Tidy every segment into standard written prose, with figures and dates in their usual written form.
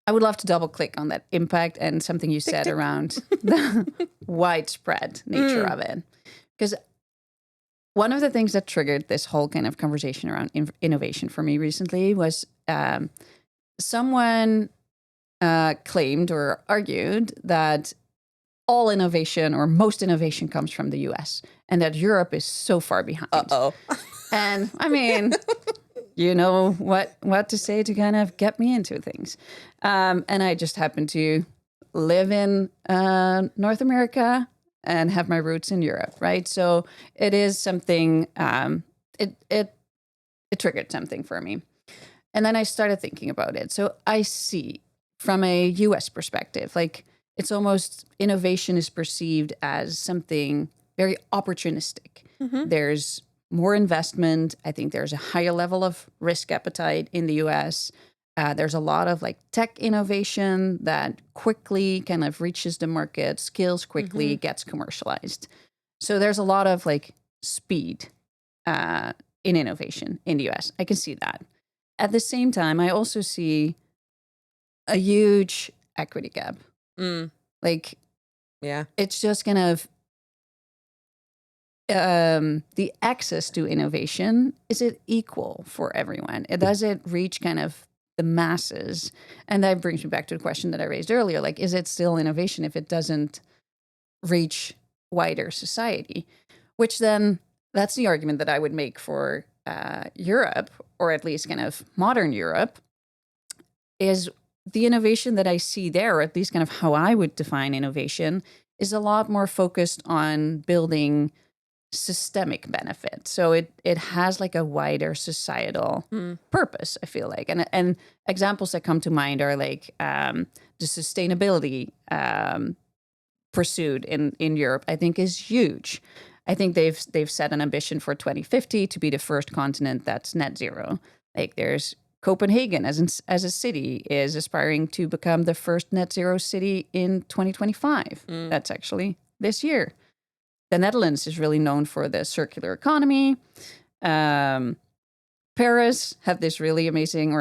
I would love to double click on that impact and something you said around the widespread nature of it. Because one of the things that triggered this whole kind of conversation around innovation for me recently was someone claimed or argued that all innovation or most innovation comes from the US and that Europe is so far behind. And I mean, you know what to say to kind of get me into things. And I just happen to live in North America and have my roots in Europe, right? So it is something, it triggered something for me. And then I started thinking about it. So I see from a US perspective, like it's almost innovation is perceived as something very opportunistic. There's more investment. I think there's a higher level of risk appetite in the US. There's a lot of like tech innovation that quickly kind of reaches the market, scales quickly, gets commercialized. So there's a lot of like speed in innovation in the US. I can see that. At the same time, I also see a huge equity gap. Like, it's just kind of the access to innovation. Is it equal for everyone? Does it reach kind of the masses? And that brings me back to the question that I raised earlier. Like, is it still innovation if it doesn't reach wider society? Which then, that's the argument that I would make for Europe, or at least kind of modern Europe, is the innovation that I see there, or at least kind of how I would define innovation, is a lot more focused on building systemic benefit. So it has like a wider societal purpose, I feel like. And examples that come to mind are like the sustainability pursued in Europe, I think is huge. I think they've set an ambition for 2050 to be the first continent that's net zero. Like there's Copenhagen as a city is aspiring to become the first net zero city in 2025. That's actually this year. The Netherlands is really known for the circular economy. Paris has this really amazing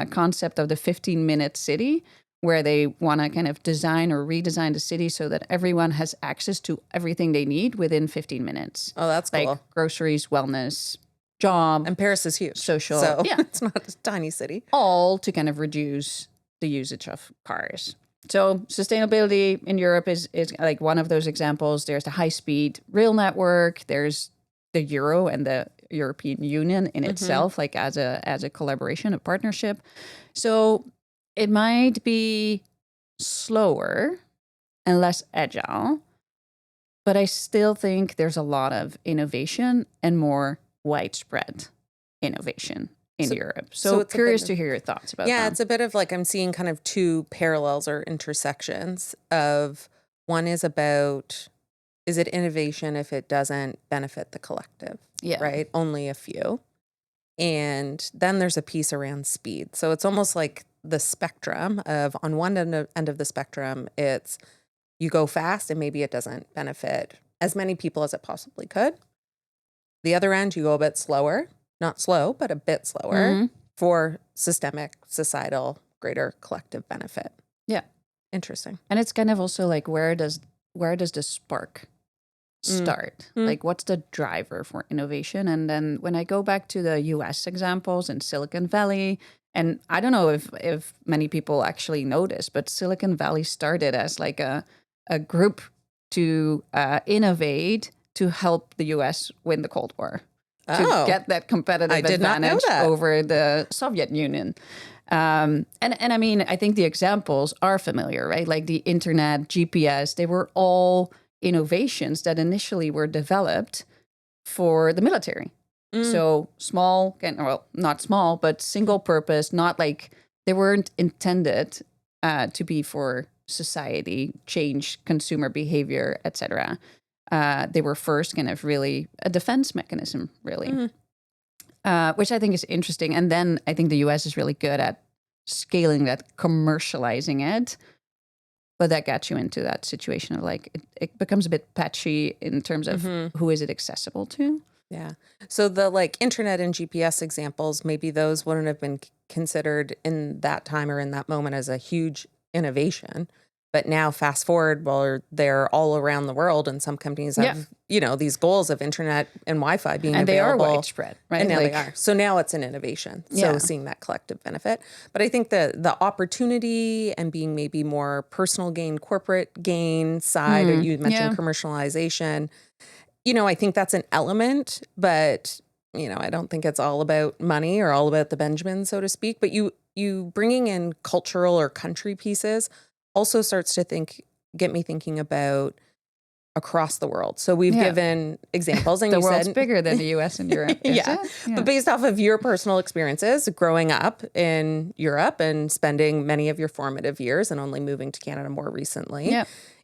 concept of the 15-minute city, where they want to kind of design or redesign the city so that everyone has access to everything they need within 15 minutes. Oh, that's cool. Like groceries, wellness, job. And Paris is huge. Social. So it's not a tiny city. All to kind of reduce the usage of cars. So sustainability in Europe is like one of those examples. There's the high-speed rail network. There's the Euro and the European Union in itself, like as a collaboration, a partnership. So it might be slower and less agile, but I still think there's a lot of innovation and more widespread innovation in Europe. So curious to hear your thoughts about that. Yeah, it's a bit of like I'm seeing kind of two parallels or intersections of one is about, is it innovation if it doesn't benefit the collective? Yeah. Right? Only a few. And then there's a piece around speed. So it's almost like the spectrum of, on one end of the spectrum, it's you go fast and maybe it doesn't benefit as many people as it possibly could. The other end, you go a bit slower, not slow, but a bit slower for systemic, societal, greater collective benefit. Yeah. Interesting. And it's kind of also like, where does the spark start? Like, what's the driver for innovation? And then when I go back to the US examples in Silicon Valley, and I don't know if many people actually know this, but Silicon Valley started as like a group to innovate to help the US win the Cold War, to get that competitive advantage over the Soviet Union. And I mean, I think the examples are familiar, right? Like the internet, GPS, they were all innovations that initially were developed for the military. So small, well, not small, but single purpose, not like they weren't intended to be for society, change consumer behavior, etc. They were first kind of really a defense mechanism, really, which I think is interesting. And then I think the US is really good at scaling that, commercializing it. But that got you into that situation of like, it becomes a bit patchy in terms of who is it accessible to. Yeah. So the like internet and GPS examples, maybe those wouldn't have been considered in that time or in that moment as a huge innovation. But now fast forward, well, they're all around the world, and some companies have, these goals of internet and Wi-Fi being and available. And they are widespread, right? And now they are. So now it's an innovation. So seeing that collective benefit. But I think the opportunity and being maybe more personal gain, corporate gain side, or you mentioned commercialization, I think that's an element, but, I don't think it's all about money or all about the Benjamin, so to speak. But you bringing in cultural or country pieces also starts to get me thinking about across the world. So we've given examples, and the you world's said bigger than the U.S. and Europe. But based off of your personal experiences growing up in Europe and spending many of your formative years and only moving to Canada more recently,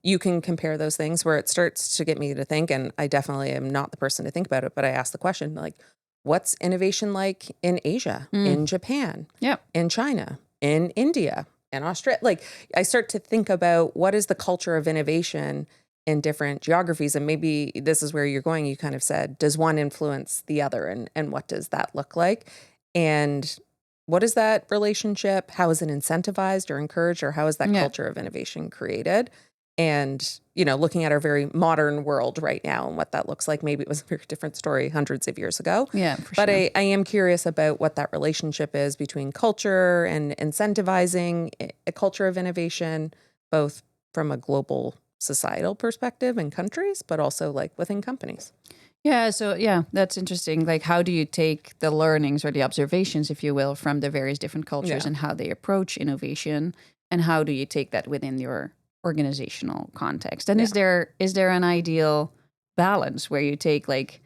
you can compare those things where it starts to get me to think, and I definitely am not the person to think about it, but I ask the question, like, what's innovation like in Asia, in Japan, in China, in India, in Australia? Like, I start to think about what is the culture of innovation in different geographies. And maybe this is where you're going. You kind of said, does one influence the other? And what does that look like? And what is that relationship? How is it incentivized or encouraged? Or how is that culture of innovation created? And, looking at our very modern world right now and what that looks like, maybe it was a very different story hundreds of years ago. Yeah, for but sure. I am curious about what that relationship is between culture and incentivizing a culture of innovation, both from a global societal perspective in countries, but also like within companies. Yeah. So that's interesting. Like, how do you take the learnings or the observations, if you will, from the various different cultures and how they approach innovation, and how do you take that within your organizational context? And is there an ideal balance where you take like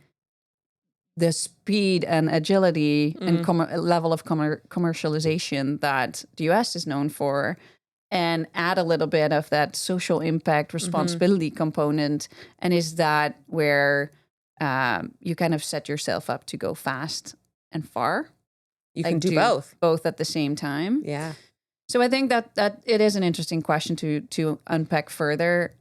the speed and agility and level of commercialization that the US is known for, and add a little bit of that social impact responsibility component? And is that where you kind of set yourself up to go fast and far? You can do both at the same time. Yeah. So I think that it is an interesting question to unpack further.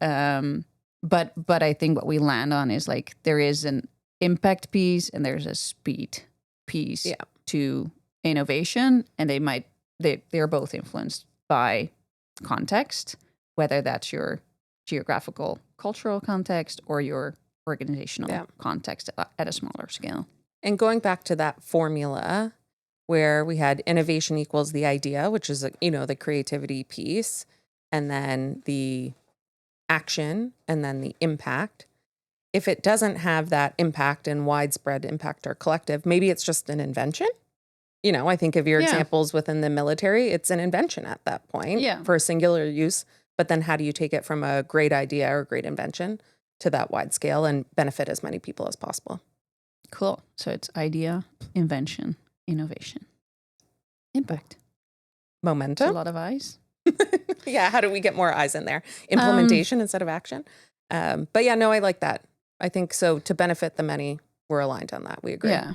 But I think what we land on is like there is an impact piece and there's a speed piece to innovation, and they're both influenced by context, whether that's your geographical, cultural context or your organizational context at a smaller scale. And going back to that formula where we had innovation equals the idea, which is, the creativity piece, and then the action, and then the impact. If it doesn't have that impact and widespread impact or collective, maybe it's just an invention. I think of your examples within the military, it's an invention at that point for a singular use. But then how do you take it from a great idea or great invention to that wide scale and benefit as many people as possible? Cool. So it's idea, invention, innovation, impact, momentum. That's a lot of eyes. How do we get more eyes in there? Implementation instead of action. But I like that. I think so. To benefit the many, we're aligned on that. We agree. Yeah.